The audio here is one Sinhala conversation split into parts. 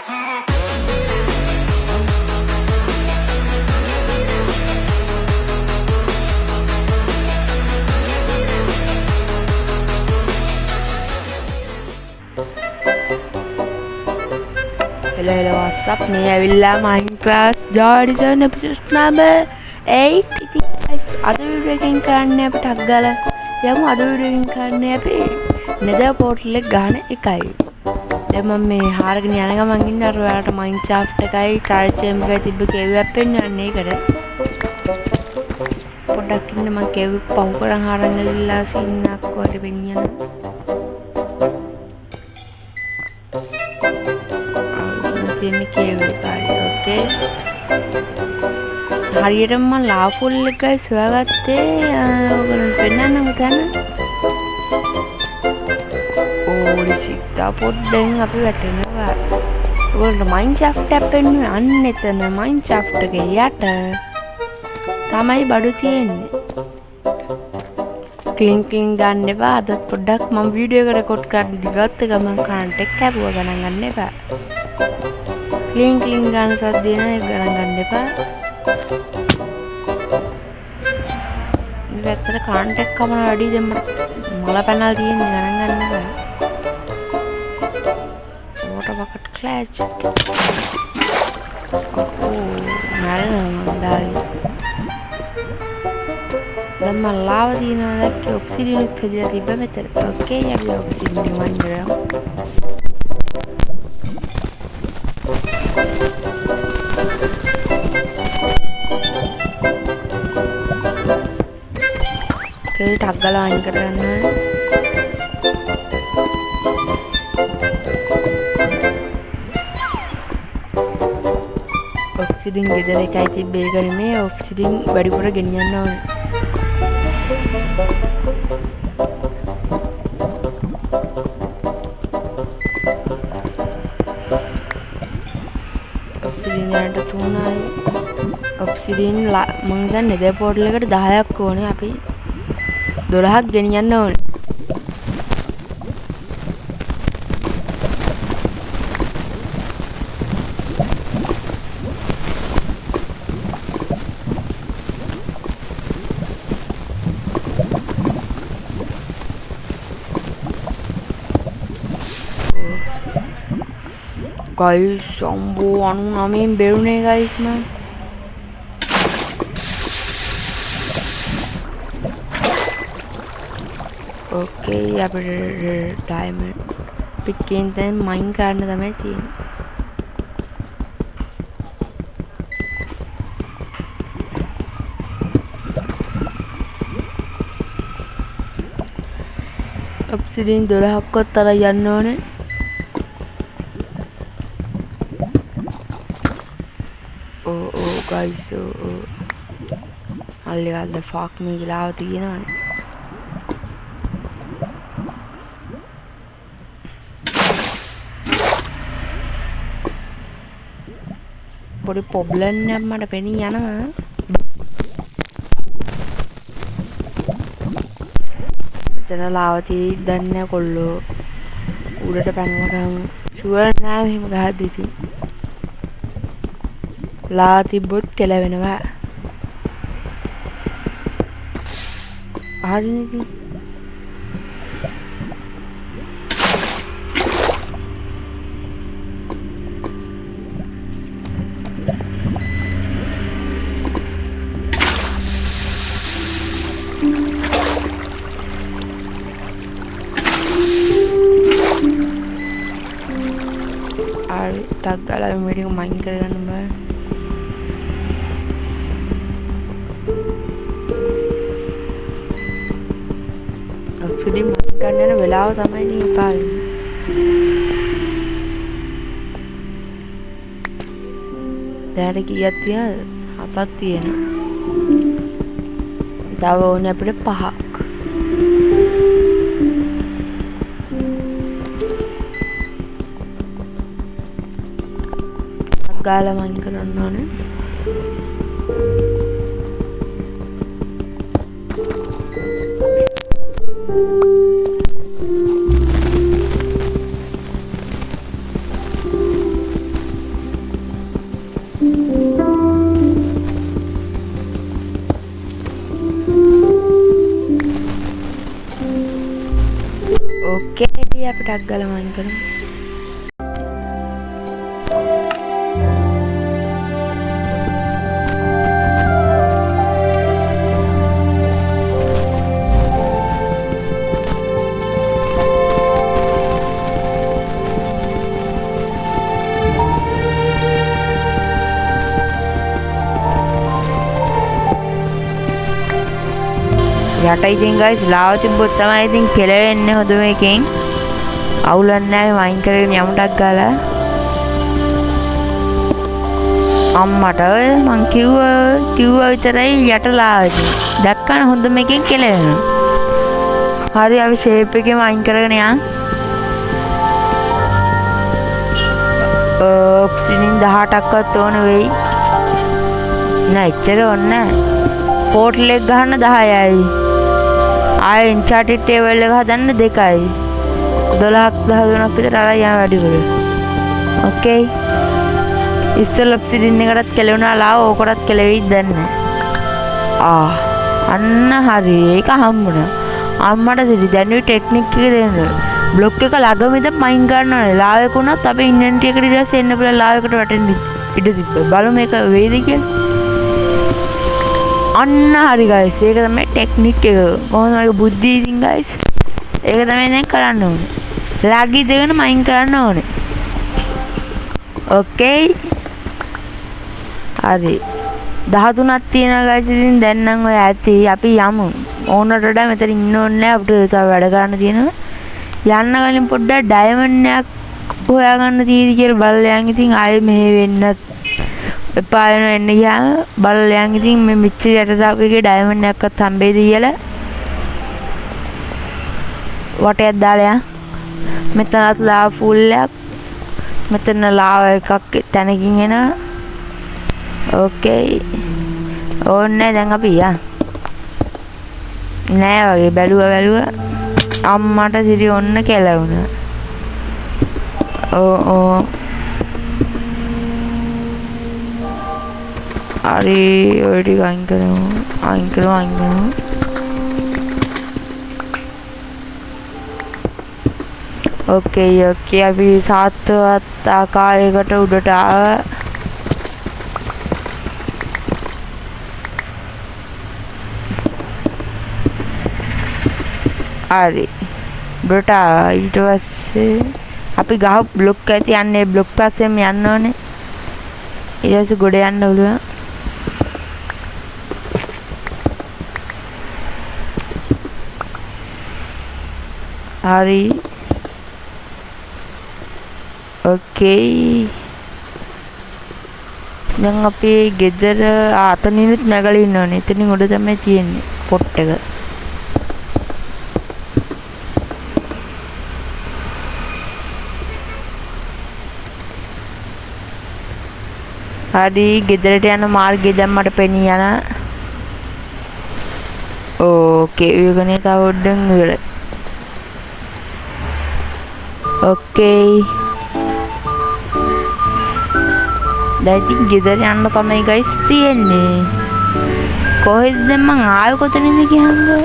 Hello, what's up? මේ ඇවිල්ලා Minecraft Garden episode number 8 ඉතින් guys අද වීඩියෝ එකකින් කරන්නේ අපි ටක් ගාලා යමු. අද වීඩියෝ එකකින් කරන්නේ අපි nether portal එක ගන්න එකයි. දැන් මම මේ හාරගෙන යන ගමන් ඉන්න අර ඔයාලට Minecraft එකයි Trichem එකයි තිබ්බ cave එකක් පෙන්වන්නේ ඒකට. පොඩ්ඩක් ඉන්න මම cave එක පහු කරන් හාරන් ඇවිල්ලා සින්නක් වගේ පෙන්වන්න. ini cave okay hariyatam man lava pool එක guys හොයාගත්තේ ඔයගොල්ලෝ පෙන්නන්න මතන ඕරිසික්ටා පොඩ්ඩෙන් අපි වැටෙනවා ඔයගොල්ලෝ Minecraft app එන්නේ අන්න එතන Minecraft එකේ යට තමයි බඩු තියෙන්නේ ක්ලින්කින් ගන්න එපා අද පොඩ්ඩක් මම වීඩියෝ එක රෙකෝඩ් කරන්න දිගත් ගමන් කන්ටෙන්ට් එක කැපුවා ගණන් ගන්න එපා Cling ගන්න සද්ද දෙන එක ගණන් ගන්න එපා. මේ පැත්තට කන්ට් එක කමන වැඩි දෙන්න මල පැනල් තියෙන්නේ ගණන් ගන්න එපා. water bucket clutch. මල්දායි. දැන් මම ලාව දිනවා දැක්කේ ඔක්සිජන් එක හදලා තිබ්බ මෙතන. ඕකේ අපි ඔක්සිජන් වන්දරම්. ටක් ගාලා අයින් කරන්න ඔක්සිජන් ගෙදර එකයි තිබ්බේ ඒක නෙමෙයි ඔක්සිජන් වැඩිපුර ගෙනියන්න ඕනේ ඔක්සිජන් ගන්නට 3යි ඔක්සිජන් මම දැන් nether portal එකට 10ක් ඕනේ අපි 12ක් ගෙනියන්න ඕනේ. guys සම්බෝ 99 බෙරුනේ guys මම ओके අපිට ඩයමන්ඩ් පික්කෙන් දැන් මයින් කරන්න තමයි තියෙන්නේ. ඔබ්සිඩියන් 12ක් අතර යන්න ඕනේ. ඕ ගයිස් අල්ලවල ෆාක් මේ ගලාව තියෙනවා. පොඩි ප්‍රොබ්ලම් එකක් මට පෙනී යනවා මෙතන ලාව තියෙයි දන්නේ කොල්ලෝ උඩට පැනලා ගමු ෂුවර් නෑ මෙහෙම ගහද්දි ඉතින් ලාව තිබ්බොත් කෙලවෙනවා හරිනේ ටක් ගාලා මේ ටික මයින් කරගන්න බෑ අපිට මයින් ගන්න යන වෙලාව තමයි නේ පාන්නේ දැන් කීයක් තියනද 7ක් තියෙනවා තව ඕනේ අපිට 5ක් ගාලා මයින් කරන්න ඕනේ Oke, අපි ටක් ගාලා මයින් කරමු. යට ඉතින් guys ලාව තිබ්බොත් තමයි ඉතින් කෙලවෙන්නේ හොඳ මේකෙන්. අවුලක් නැහැ වයින් කරගෙන යමුටක් ගාලා. අම්මට මං කිව්වා විතරයි යට ලාව ඉතින්. දැක්කම හොඳ මේකෙන් කෙලවෙනවා. හරි අපි ෂේප් එකේ වයින් කරගෙන යන්. ඔප්සිනින් 18ක්වත් ඕන වෙයි. නෑ එච්චර ඕනේ නෑ. පෝටල් එක ගහන්න 10යි. ආයෙ ඉන්චාර්ටඩ් ටේබල් එක හදන්න 2යි. 12ක් 13ක් විතර ආලා යන වැඩි වල. ඕකේ. ඉස්සෙල්ලා ඔබ්සිඩියන් එකටත් කෙලවුණා ලාව ඕකටත් කෙලෙවිද දැන් අන්න හරි ඒක හම්බුණා. අම්මට සිරි දැනුයි ටෙක්නික් එක දෙන්න. බ්ලොක් එක ළඟම ඉඳන් මයින් ගන්න ඕනේ. ලාව එක උනත් අපි ඉන්වෙන්ටරි එකට ඊට පස්සේ එන්න පුළුවන් ලාව එකට වැටෙන්න ඉඩ තිබ්බා. බලමු මේක වෙයිද කියලා. අන්න හරි guys ඒක තමයි ටෙක්නික් එක. කොහොමද මේක බුද්ධිය ඉතින් guys. ඒක තමයි දැන් කරන්න ඕනේ. ලාගි දෙගෙන මයින් කරන්න ඕනේ. ඕකේ. හරි. 13ක් තියෙනවා guys ඉතින් දැන් නම් ඔය ඇති අපි යමු. ඕනට වඩා මෙතන ඉන්න ඕනේ නැහැ අපිට තව වැඩ කරන්න තියෙනවා. යන්න කලින් පොඩ්ඩක් ඩයමන්ඩ් එකක් හොයාගන්න තියෙදි කියලා බලයන් ඉතින් ආයෙ මෙහෙ වෙන්නත් එපා වෙන එන්න ගියාම බලයන් ඉතින් මේ මිච්චි යට දාපේගේ ඩයමන්ඩ් එකක්වත් හම්බෙයිද කියලා වටයක් දාලා යන්. මෙතනත් ලාව ෆුල් එකක්. මෙතන ලාව එකක් තැනකින් එනවා. ඕකේ. ඕන්නේ දැන් අපි යන්. නෑ වගේ බැලුවා අම්මට සිරි ඔන්න කෙලවුණා. ඕ හරි ඔය ටික අයින් කරමු. ඕකේ අපි සාත්වත් ආකාරයකට උඩට ආවා. හරි උඩට ඊට පස්සේ අපි ගහ බ්ලොක් ඇති යන්නේ බ්ලොක් පස්සෙම යන්න ඕනේ. ඊට පස්සේ ගොඩ යන්න ඕන. හරි ඕකේ දැන් අපි ගෙදර අතනිනුත් නැගලා ඉන්න ඕනේ. එතනින් උඩ තමයි තියෙන්නේ පොට් එක. හරි ගෙදරට යන මාර්ගය දැන් මට පෙනී යන. ඕකේ විගණේ තව උඩින් ඉවරයි. ඕකේ දැන් ඉතින් ගෙදර යන්න තමයි guys තියෙන්නේ. කොහෙද මං ආවේ කොතනින්ද කියන්නේ?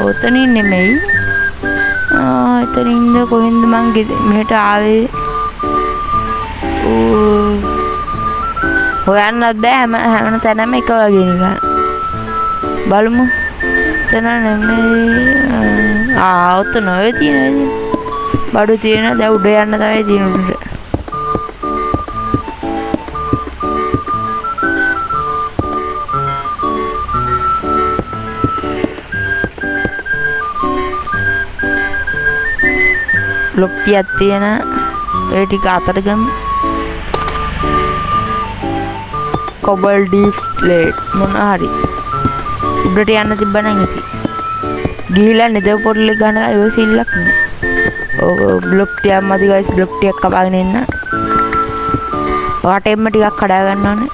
ඔතනින් නෙමෙයි. එතනින්ද කොහෙන්ද මං මෙහෙට ආවේ? හොයන්න බෑ හැම තැනම එක වගේ නිකන්. බලමු. එතන නෙමෙයි. ඔතන ඔය තියෙනවා. බඩු තියෙනවා. දැන් උඩ යන්න තමයි තියෙන්නේ. බ්ලොක් ටිකක් තියෙන ඒ ටික අතට ගමු. කොබල් ඩීප් ප්ලේට් මොන හරි උඩට යන්න තිබ්බනම් ඉතින් ගිහිලා නෙදව පොටල් එක ගන්න ඒ සිල්ලක් නේ. ඔව් බ්ලොක් ටිකක් මදි ගයිස් බ්ලොක් ටිකක් කපාගෙන එන්න. වටෙන්ම ටිකක් කඩා ගන්න ඕනේ.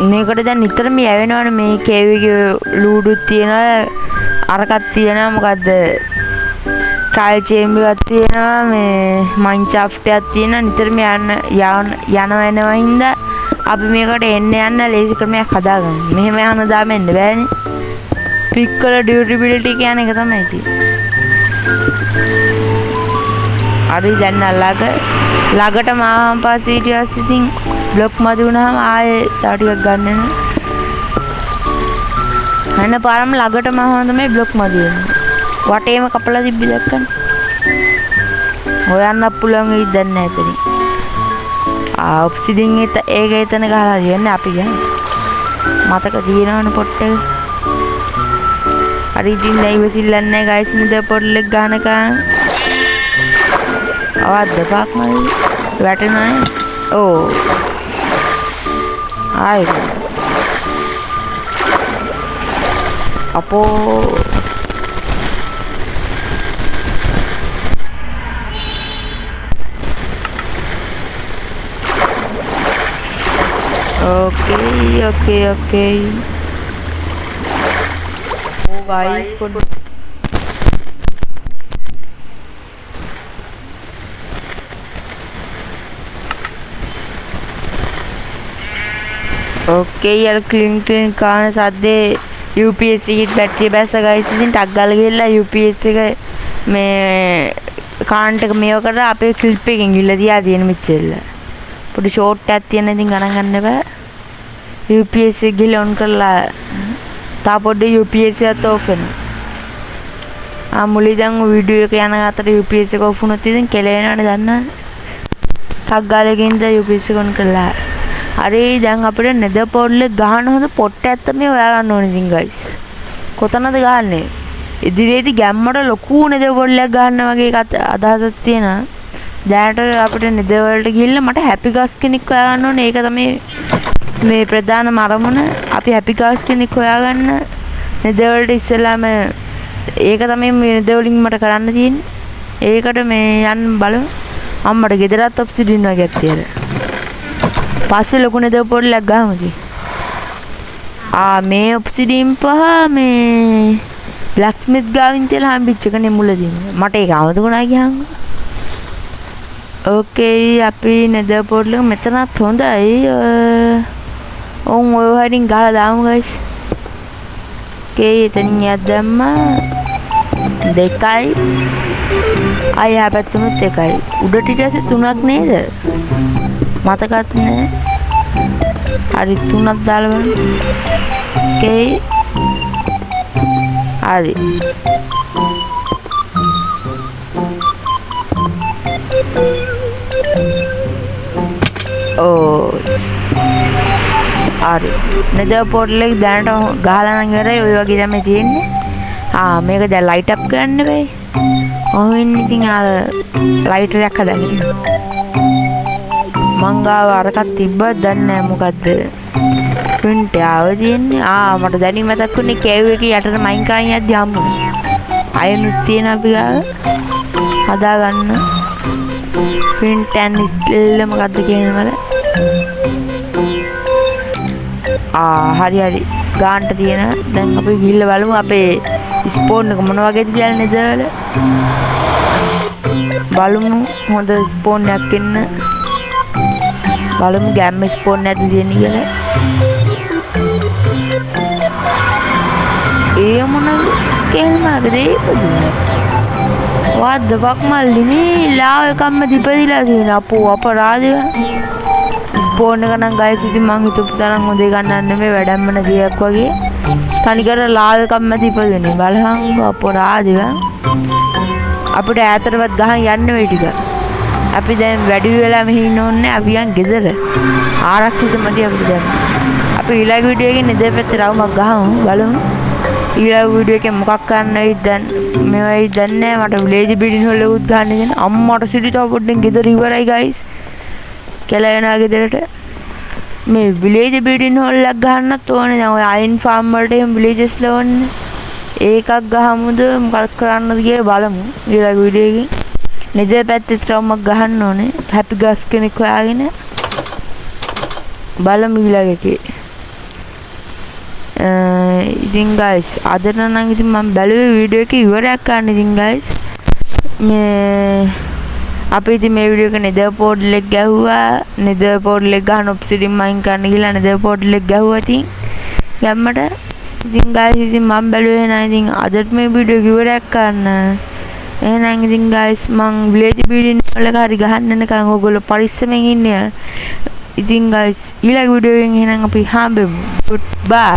මේකට දැන් නිතරම යවෙනවනේ මේ කේව් එකේ ලූඩුත් තියෙනවා අරකක් තියෙනවා මොකද්ද ටයිල් චේම්බර් එකක් තියෙනවා මේ මයින්ක්‍රාෆ්ට් එකක් තියෙනවා නිතරම යනවා එනවා හින්දා අපි මේකට එන්න ලේසි ක්‍රමයක් හදාගන්න. මෙහෙම යන දාම එන්න බෑනේ. පික් කළ ඩියුරබිලිටි කියන එක තමයි තියෙන්නේ. හරි දැන් ළඟටම ආවම පස්සේ ඊට පස්සේ ඉතින් බ්ලොක් මදි වුණාම ආයේ තව ටිකක් ගන්න වෙනවා. හැන පාරම ළඟටම ආවම තමයි බ්ලොක් මදි වෙන්නේ. වටේම කපලා තිබ්බි දැක්කනේ. හොයන්න පුළුවන් වෙයි දැන් නැහැ එතනින්. ඔප්සිඩින් ඒක එතන ගහලා තියන්නේ අපි ගන්න. මතක තියෙනවනේ පොට් එක. හරි ඉතින් දැන් ඉවසිල්ලක් නැහැ ගයිස් මුද පොට්ලෙක් ගන්නකම්. අවද්ද පාක්මයි වැටෙනවනේ. ඕ. ආයි. අපෝ Okay. Oh guys, good. Okay, यार clean කාන සද්දේ UPS එකේ බැටරිය බැස්ස guys ඉතින් ටක් ගාලා ගිහලා UPS එක මේ කාන්ට් එක මේව කරලා අපේ ක්ලිප් එකෙන් ගිහලා තියා තියෙන මෙච්චරල. පොඩි ෂෝට් එකක් තියෙන ඉතින් ගණන් ගන්න බෑ. UPS එක ගිහලා ඔන් කරලා තා පොඩි UPS එකත් ඕෆ් වෙනවා. මුලින් දැන් වීඩියෝ එක යන අතර UPS එක ඕෆ් වුණොත් ඉතින් කෙලෙනවනේ දන්නවනේ. ටක් ගාලා ගින්ද UPS එක ඔන් කරලා. හරි දැන් අපිට නෙදර් පෝටල් එක ගහන්න හොඳ පොට් එකක් තමයි හොයා ගන්න ඕනේ ඉතින් guys. කොතනද ගහන්නේ? ඉදිරියේදී ගැම්මට ලොකු නෙදර් පෝටල් එකක් ගන්න වගේ අදහසක් තියෙනවා. දැනට අපිට නෙදර් වලට ගිහිල්ලා මට හැපි ගස් කෙනෙක් හොයාගන්න ඕනේ. ඒක තමයි මේ ප්‍රධානම අරමුණ. අපි හැපි ගස් කෙනෙක් හොයාගන්න නෙදර් වලට ඉස්සෙල්ලාම ඒක තමයි මේ නෙදර් වලින් මට කරන්න තියෙන්නේ. ඒකට මේ යන්න බලමු. අම්මට ගෙදරත් ඔප්සිඩින් වගේක් තියලා. පස්සේ ලොකු නෙදර් පෝටල් එකක් ගහමු ඉතින්. මේ ඔප්සිඩින් පහ මේ බ්ලැක්ස්මිත් ගාවින් තියලා හම්බෙච්ච එකනේ මුලදී. මට ඒක අමතක වුණා ගියාම. Okay, අපි නෙදර් පෝටල් එක මෙතනත් හොඳයි. ඔව් ඔය වයින් ගහලා දාමු guys. Okay, එතනින් යක් දැම්මා. 2යි. අය හැබැතුමුත් 1යි. උඩට ඊට පස්සේ 3ක් නේද? මතකත් නෑ. හරි 3ක් දාලා බලන්න. Okay. හරි. හරි නෙදර් පෝටල් එක දැනට ගහලා නම් ඉවරයි. ඔය වගේ තමයි තියෙන්නේ. මේක දැන් ලයිට් අප් කරන්න වෙයි. ඔහින් ඉතින් ලයිටර් එකක් හදාගන්න. මං ගාව අරකක් තිබ්බත් දන්නේ නැහැ මොකද්ද. ප්‍රින්ට් ආව තියෙන්නේ. මට දැනීම මතක් වුණේ කේව් එකේ යටට මයින් කාන් යද්දි හම්බුනේ. අයනුත් තියෙන අපි ගාව හදාගන්න. print and ඉල්ල මොකද්ද කියන්නේ මල හරි ගාන්ට තියෙන දැන් අපි ගිහිල්ලා බලමු අපේ ස්පෝන් එක මොන වගේද කියලා නේද බලමු හොඳ ස්පෝන් එකක් එන්න බලමු ගැම් ස්පෝන් එකක් දෙන්නේ කියලා ඒ මොනද කේල්මාද what the fuck මල්ලිනි ලාව එකක්ම දිපදිලා තියෙනවා අපෝ අපරාධය ස්පෝන් එක නම් ගයිස් ඉතින් මං හිතුව තරම් හොඳ ගන්නන්න මේ වැඩම්ම නැතියක් වගේ තනිකර ලාව එකක්ම දිපදිනේ බලහන් අපරාධය අපිට ඈතටවත් ගහන් යන්න වෙයි ටික අපි දැන් වැඩි වෙලා මෙහි ඉන්න ඕනේ අපි යන් ගෙදර ආරක්ෂිතමදී අපිට දැන් අපි ඊළඟ වීඩියෝ එකේ නෙදේ පැත්තේ රවුමක් ගහමු බලමු ඊළඟ වීඩියෝ එකේ මොකක් කරන්න වෙයිද දැන් මේවයි දන්නේ මට විලේජ් බිල්ඩින් වල උත් ගන්න කියන අම්මට සිටිතාව පොඩ්ඩෙන් ගෙදර ඉවරයි ගයිස් කියලා යනවා ගෙදරට මේ විලේජ් බිල්ඩින් වලක් ගන්නත් ඕනේ දැන් ඔය අයින් ෆාම් වලට එම් විලේජස් ලෝන්නේ ඒකක් ගහමුද මොකක් කරන්නද කියලා බලමු ඊළඟ වීඩියෝ එකේ නෙදේ පැත්තේ ට්‍රවුමක් ගහන්න ඕනේ හැපි ගස් කෙනෙක් හොයාගෙන බලමු ඊළඟ එකේ ඉතින් guys අද නම් ඉතින් මම බැලුවේ වීඩියෝ එක ඉවරයක් ගන්න ඉතින් guys මේ අපි ඉතින් මේ වීඩියෝ එක නෙදර් පෝර්ටල් එක ගැහුවා. නෙදර් පෝර්ටල් එක ගහන ඔබ්සිඩියන් මයින් කරන්න ගිහලා නෙදර් පෝර්ටල් එක ගැහුවා ඉතින් ගැම්මට. ඉතින් guys ඉතින් මම බැලුවේ නෑ ඉතින් අදත් මේ වීඩියෝ එක ඉවරයක් කරන්න. එහෙනම් ඉතින් guys මං විලේජ් බිල්ඩින් වල හරි ගහන්න යනකම් ඔයගොල්ලෝ පරිස්සමෙන් ඉන්න. ඉතින් guys ඊළඟ වීඩියෝ එකෙන් එහෙනම් අපි හම්බෙමු. goodbye.